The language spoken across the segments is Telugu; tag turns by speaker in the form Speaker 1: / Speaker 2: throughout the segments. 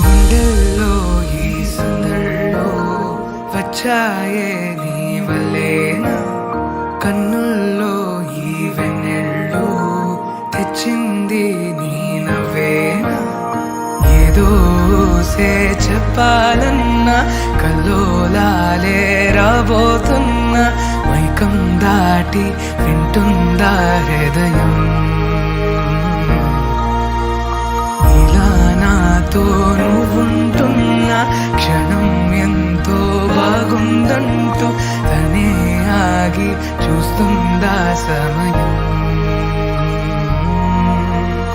Speaker 1: గుండెల్లో ఈ సందల్లో వచ్చాయే నీ వల్లేనా, కన్నుల్లో ఈ వెన్నెళ్ళు తెచ్చింది నీ నవ్వేనా. ఏదో చెప్పాలన్నా కల్లోలాలే రాబోతున్నా, మైకం దాటి వింటుందా హృదయం. ఇలా నాతో నువ్వుంటున్న క్షణం ఎంతో బాగుందంటూ తనే ఆగి చూస్తుందా సమయం.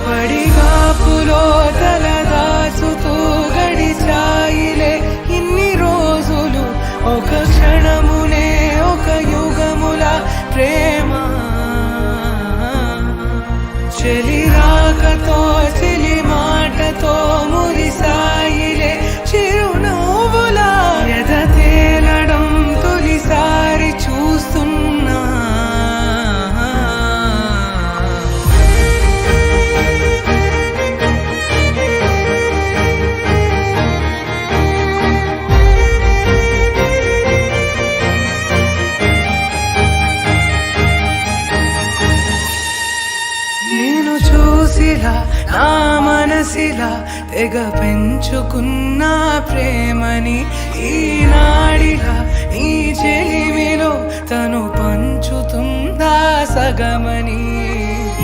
Speaker 1: పడిగాపులో తలదాచుతూ గడిచాయిలే ఇన్ని రోజులు, ఒక క్షణమునే ఒక యుగముల ప్రేమ. చెలి రాకతో చెలి మాటతో మురిసాయిలే చిరునవ్వులా, ఎద తేలడం తొలిసారి చూస్తున్నా. నేను చూసిలా నా మనసిలా తెగ పెంచుకున్న ప్రేమని, ఈనాడిలా నీ చెలిమిలో తను పంచుతుందా సగమని.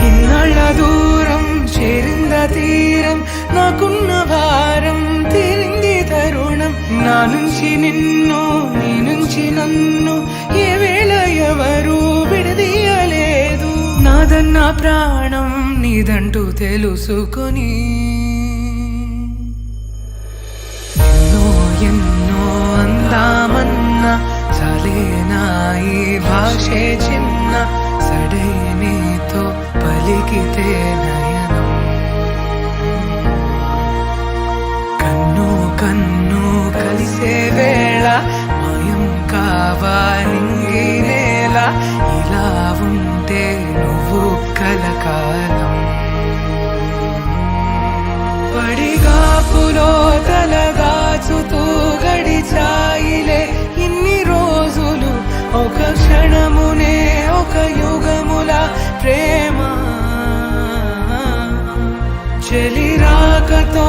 Speaker 1: ఇన్నాళ్ళ దూరం చేరింద తీరం, నాకున్న భారం తీరింది తరుణం. నా నుంచి నిన్ను నీ నుంచి నన్ను ఏ వేళ ఎవరు విడదీయలేదు. నాదన్న ప్రాణం నీదంటూ తెలుసుకొని ఎన్నో ఎన్నో అందామన్నా చాలేనా ఈ భాషే చిన్న. సడై నీతో పలికితే నయనం, కన్ను కన్ను కలిసే వేళ మాయం కావాలింగి నేల. ఇలా ఉంటే నువ్వు కలకాలం. పడిగాపులో తలదాచుతూ గడిచాయిలే ఇన్ని రోజులు, ఒక క్షణమునే ఒక యుగముల ప్రేమ. చెలి రాకతో